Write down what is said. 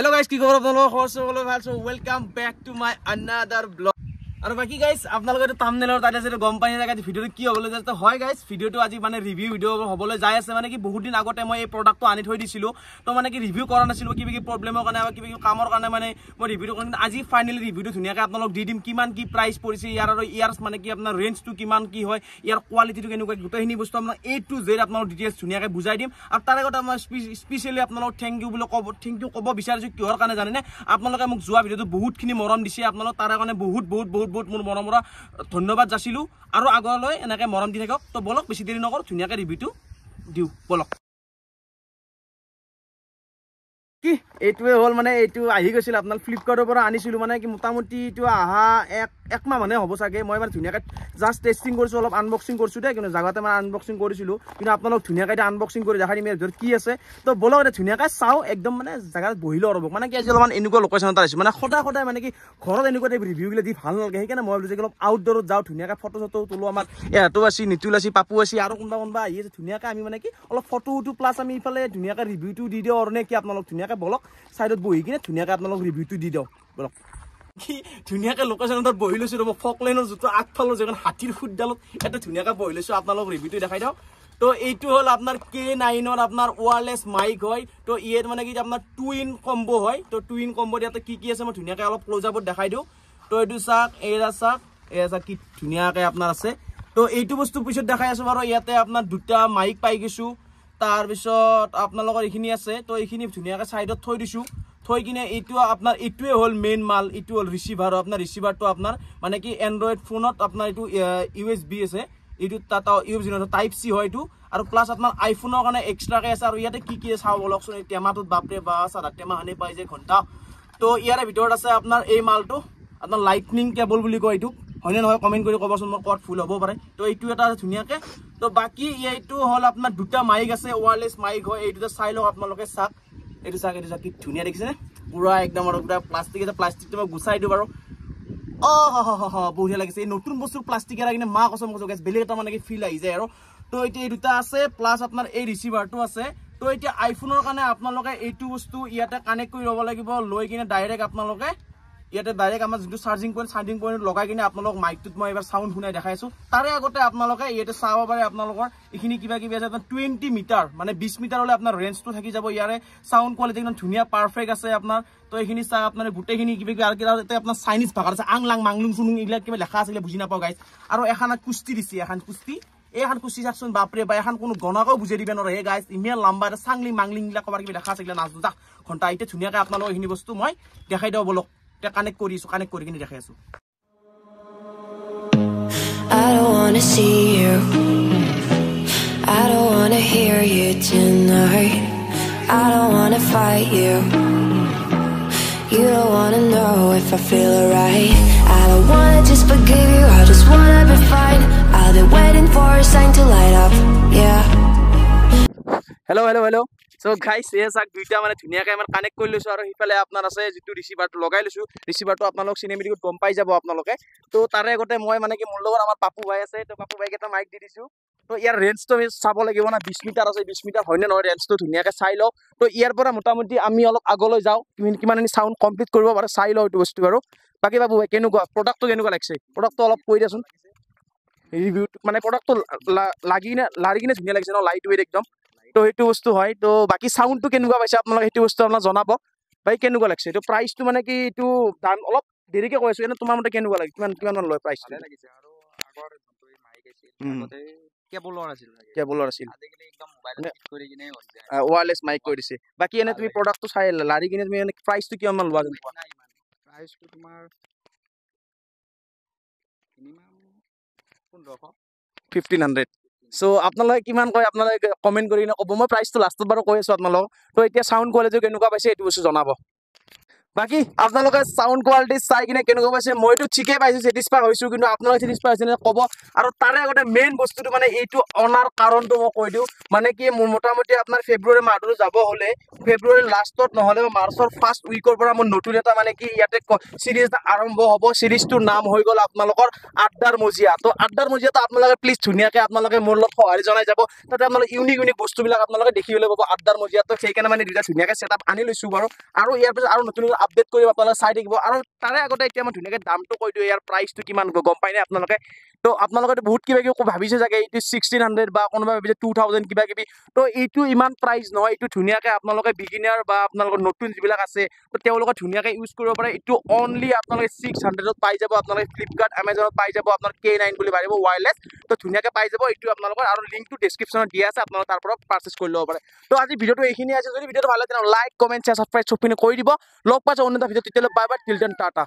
Hello guys, কি খবৰ আপোনালোকৰ সকলোৰে ভাল so welcome back to my another blog আৰু বাকি গাইস আপোনালোকৰ থাম্বনেলৰ তাতে যে গম পাই জায়গা ভিডিওটো কি হ'বলৈ যাচ্ছে হয় গাইস ভিডিওটো আজি মানে ৰিভিউ ভিডিও হ'বলৈ যাই আছে মানে কি বহুত দিন আগতে মই এই প্ৰডাক্টটো আনি থৈ দিছিলো তো মানে কি ৰিভিউ কৰা নাছিলো কিবা কি প্ৰবলেমৰ কাৰণে বা কিবা কি কামৰ কাৰণে মানে মই ৰিভিউটো কৰিম আজি ফাইনালি ৰিভিউটো ধুনিয়াকৈ আপোনালোক দি দিম কিমান কি প্ৰাইস পৰিছে ইয়াৰ আৰু ইয়াৰ মানে কি আপোনাৰ ৰেঞ্জটো কিমান কি হয় ইয়াৰ কোৱালিটিটো কেনেকুৱা গোটেইখিনি বস্তু আপোনাক A to Z আপোনালোক ডিটেইলছ ধুনিয়াকৈ বুজাই দিম আৰু তাৰ আগতে মই স্পেশালি আপোনালোক থ্যাংক ইউ বুলি ক'ব বিচাৰিছো কিহৰ কাৰণে জানেনে আপোনালোকে মোক যোৱা ভিডিওটো বহুতখিনি মৰম দিছে আপোনালোক তাৰ কাৰণে বহুত মোৰ মৰমৰ ধন্যবাদ যাচিলো আৰু আগলৈ এনেকৈ মৰম দি থাকক তো বলক বেছি দেৰি নকৰ ধুনিয়াকৈ ৰিভিউটো দিও বলক কি এইটোৱে হল মানে এইটো আহি গৈছিল আপোনাৰ ফ্লিপকাৰ্টৰ পৰা আনিছিলো মানে কি মোটামুটি এইটো আহা এক মাহ মানে হ'ব চাগে মই মানে ধুনিয়াকৈ জাস্ট টেস্টিং কৰিছো অলপ আনবক্সিং কৰিছো দে কিন্তু জাগাতে মানে আনবক্সিং কৰিছিলো কিন্তু আপোনালোক ধুনিয়াকৈ এটা আনবক্সিং কৰি দেখাই দিম ইয়াৰ ভিতৰত কি আছে তো বলক এটা ধুনিয়াকৈ চাও একদম মানে জাগাত বহিলো ৰ'ব মানে কি আজি অলপমান এনেকুৱা লোকেশ্যন এটা আহিছে মানে সদায় মানে কি ঘৰত এনেকুৱা টাইপ ৰিভিউবিলাক দি ভাল নালাগে সেইকাৰণে মই ভাবিছো অলপ আউটডোৰত যাওঁ ধুনিয়াকৈ ফটো তোলো আমাৰ এহাতো আছে নিতুল আছে পাপু আছে আৰু কোনোবা আহি আছে ধুনিয়াকৈ আমি মানে কি অলপ ফটো প্লাছ আমি ইফালে ধুনিয়াকৈ ৰিভিউটো দি দিওঁ আৰু নে কি আপোনালোক ধুনিয়াকৈ বলক সাইডত বহি কিনে ধুনিয়াকৈ আপোনালোক ৰিভিউটো দি দিওঁ বলক কি ধুনিয়াকৈ লোকেশ্যনত বহি লৈছো ৰ'ব ফকলেনৰ যিটো আগফালৰ যেখন হাতীৰ খুঁটডালত এটা ধুনিয়াকৈ বহি লৈছো আপোনালোক ৰিভিউটো দেখাই দিওঁ তো এইটো হল আপনার K9 আপনার ওয়্যারলেস মাইক হয় তো ইয়াত মানে কি আপনার টুইন কম্বো হয় তো টুইন কম্বো ইয়াতে কি আছে মই ধুনিয়াকৈ অলপ ক্লোজ আপত দেখাই দিওঁ তো এইটো চাক কি ধুনিয়াকৈ আপনার আছে তো এইটো বস্তু পিছত দেখাই আছো বাৰু ইয়াতে আপনাৰ দুটা মাইক পাই গৈছো তাৰ পিছত আপোনালোকৰ এইখিনি আছে তো এইখিনি ধুনিয়াকৈ সাইডত থৈ দিছো থৈ কিনে এইটো আপনার এইটোৱে হল মেইন মাল এইটো হল ৰিসিভাৰ আপনাৰ ৰিসিভাৰটো আপনাৰ মানে কি এন্ড্ৰইড ফোনত আপনার এইটো USB আছে এইটো তাতা USB টাইপ C হয় এইটো আৰু প্লাস আপনাৰ আইফোনৰ কাৰণে এক্সট্ৰাকে আছে আৰু ইয়াতে কি চাও বলকচোন এই টেমাটোত বাপৰে বা সাদা টেমা হানে পাই যে ঘন্টা তো ইয়াৰে ভিতৰত আছে আপনাৰ এই মালটো আপনাৰ লাইটনিং কেবল বুলি কয় এইটো হয়নে নহয় কমেন্ট কৰি ক'বচোন মোৰ ক'ত ফুল হ'ব পাৰে তো এইটো এটা ধুনিয়াকৈ তো বাকি এইটো হল আপনার দুটা মাইক আছে ওয়্যারলেস মাইক হয় এইটো চাই লওক আপোনালোকে চাক এইটো কি ধুনিয়া দেখিছেনে পুৰা একদম আৰু পুৰা প্লাষ্টিকটো মই গুচাই দিওঁ বাৰু বঢ়িয়া লাগিছে এই নতুন বস্তুৰ প্লাষ্টিক এৰা কিনে মা কসম কৈছো বেলেগ এটা মানে ফিল আহি যায় আৰু তো এতিয়া এই দুটা আছে প্লাস আপনাৰ এই ৰিসিভাৰটো আছে তো এতিয়া আইফোনৰ কাৰণে আপোনালোকে এইটো বস্তু ইয়াতে কানেক্ট কৰি ল'ব লাগিব লৈ কিনে ডাইৰেক্ট আপোনালোকে ইয়াতে ডাইৰেক্ট আমাৰ যিটো চাৰ্জিং পইণ্ট লগাই কিনে আপোনালোক মাইকটোত মই এবাৰ সাউন্ড শুনাই দেখাইছো তাৰে আগতে আপোনালোকে ইয়াতে চাব পাৰে আপোনালোকৰ এইখিনি কিবা আছে 20 মিটাৰ মানে 20 মিটাৰ হলে আপোনাৰ ৰেঞ্জটো থাকি যাব ইয়াৰে সাউন্ড কোৱালিটি একদম ধুনিয়া পাৰফেক্ট আছে আপোনাৰ তো এইখিনি চাই আপোনাৰ গোটেইখিনি কিবা আৰু কিবা আপোনাৰ চাইনিজ ভাষাত আছে আংলাং মাংলুং সুনুং এইবিলাক কিবা লেখা আছিলে বুজি নাপাওঁ গাইজ আৰু এখন কুস্তি দিছে এখন কুস্তি এইখন কুস্তি চাকচোন বাপৰে বা এখন কোনো গণাকেও বুজাই দিব নোৱাৰে হে গাইজ ইমান লম্বা এটা চাংলিং মাংলিং বিলাক কবাৰ কিবা লেখা আছিলে নাজনো যা ঘণ্টা এতিয়া ধুনিয়াকৈ আপোনালোক এইখিনি বস্তু মই দেখাই দিওঁ বলক কানেক্ট কৰি কিনে দেখাই আছো I don't wanna see you, I don't wanna hear you tonight, I don't wanna fight you, you don't wanna know if I feel alright, I don't wanna just forgive you, I just wanna be fine, I've been waiting for a sign to light up, yeah. Hello so guys চাক দুইটা মানে ধুনিয়াকৈ আমাৰ connect কৰি লৈছো আৰু হিফালে আপোনাৰ আছে যিটো ৰিসিভাৰটো লগাই লৈছো ৰিসিভাৰটো আপোনালোক চিনেমেটিকত গম পাই যাব আপোনালোকে তো তাৰে আগতে মই মানে কি মোৰ লগত আমাৰ পাপু ভাই আছে তো পাপু ভাইক এটা মাইক দি দিছো তো ইয়াৰ ৰেঞ্জটো চাব লাগিব না 20 মিটাৰ আছে 20 মিটাৰ হয়নে নহয় ৰেঞ্জটো ধুনিয়াকৈ চাই লওক তো ইয়াৰ পৰা মোটামুটি আমি অলপ আগলৈ যাওঁ কিমান সাউন্ড কমপ্লিট কৰিব পাৰে চাই লওঁ এইটো বস্তু বাৰু বাকি বাবু ভাই কেনেকুৱা প্ৰডাক্টটো কেনেকুৱা লাগিছে প্ৰডাক্টটো অলপ কৈ দিয়াচোন ৰিভিউ মানে প্ৰডাক্টটো লাগি কিনে ধুনিয়া লাগিছে ন লাইট ৱেট একদম তো সেইটো বস্তু হয় তো বাকি সাউন্ডটো কেনেকুৱা পাইছে আপোনালোকে সেইটো বস্তু আপোনাক জনাব ভাই কেনেকুৱা লাগিছে এইটো প্ৰাইচটো মানে কি এইটো দাম অলপ দেৰিকৈ কৈ আছো এনে তোমাৰ মতে কেনেকুৱা লাগে কিমান মান লয় প্ৰাইচ লাগিছে আৰু আগৰ যোনটো মাইক আছিল আগতে কেবলৰ আছিল আজিকালি একদম মোবাইলত ফিট কৰি কিনে হৈ যায় ওয়্যাৰলেস মাইক কৰি দিছে বাকি এনে তুমি প্ৰডাক্টটো চাই লাৰি কিনে তুমি এনে প্ৰাইচটো কিমান মান লোৱা প্ৰাইচটো তোমাৰ মিনিমাম 1500 সো আপোনালোকে কিমান কয় আপোনালোকে কমেন্ট কৰি কিনে ক'ব মই প্ৰাইচটো লাষ্টত বাৰু কৈ আছো আপোনালোক তো এতিয়া সাউন্ড কোৱালিটি কেনেকুৱা পাইছে এইটো বস্তু জনাব বাকি আপোনালোকে সাউন্ড কোৱালিটি চাই কিনে কেনেকুৱা পাইছে মইতো ঠিকে পাইছো সেটিসফাই হৈছো কিন্তু আপোনালোকে সেটিসফাই হৈছে নে ক'ব আৰু তাৰে আগতে মেইন বস্তুটো মানে এইটো অনাৰ কাৰণটো মই কৈ দিওঁ মানে কি মোৰ মোটামুটি আপোনাৰ ফেব্ৰুৱাৰী মাহটো যাব হলে ফেব্ৰুৱাৰী লাষ্টত নহলে মাৰ্চৰ ফাৰ্ষ্ট উইকৰ পৰা মোৰ নতুন এটা মানে কি ইয়াতে সিৰিজ আৰম্ভ হ'ব সিৰিজটোৰ নাম হৈ গ'ল আপোনালোকৰ আড্ডাৰ মজিয়া তো আড্ডাৰ মজিয়াটো আপোনালোকে প্লিজ ধুনীয়াকে আপোনালোকে মোৰ লগত সহাৰি জনাই যাব তাতে আপোনালোকে ইউনিক বস্তুবিলাক আপোনালোকে দেখিবলৈ পাব আড্ডাৰ মজিয়াটো সেইকাৰণে মানে দুটা ধুনীয়াকে সেটআপ আনি লৈছো বাৰু আৰু ইয়াৰ পিছত আৰু নতুন আপডেট কৰি আপোনালোকে চাই থাকিব আৰু তাৰে আগতে এতিয়া মই ধুনীয়াকে দামটো কৈ দিওঁ ইয়াৰ প্ৰাইচটো কিমান গম পাই নে আপোনালোকে তো আপোনালোকে বহুত কিবা কিবি ভাবিছে চাগে এইটো 1600 বা কোনোবা ভাবিছে 2000 কিবা কিবি তো এইটো ইমান প্ৰাইচ নহয় এইটো ধুনীয়াকে আপোনালোকে বিগিনাৰ বা আপোনালোকৰ নতুন যিবিলাক আছে তো তেওঁলোকে ধুনীয়াকে ইউজ কৰিব পাৰে এইটো অনলি আপোনালোকে 600ত পাই যাব আপোনালোকে ফ্লিপকাৰ্ট এমাজনত পাই যাব আপোনাৰ K9 বুলি পাৰিব ওয়্যাৰলেছ তো ধুনীয়াকে পাই যাব এইটো আপোনালোকৰ আৰু লিংকটো ডেসক্ৰিপচনত দিয়া আছে আপোনালোকে তাৰ পৰা পাৰচেজ কৰি ল'ব পাৰে তো আজি ভিডিওটো এইখিনি আছে যদি ভিডিওটো ভাল লাগে লাইক কমেন্ট শেয়াৰ সাবস্ক্ৰাইব চবখিনি কৰি দিব লগ পাইছো অন্য এটা ভিডিও তেতিয়ালৈ bye bye till then Tata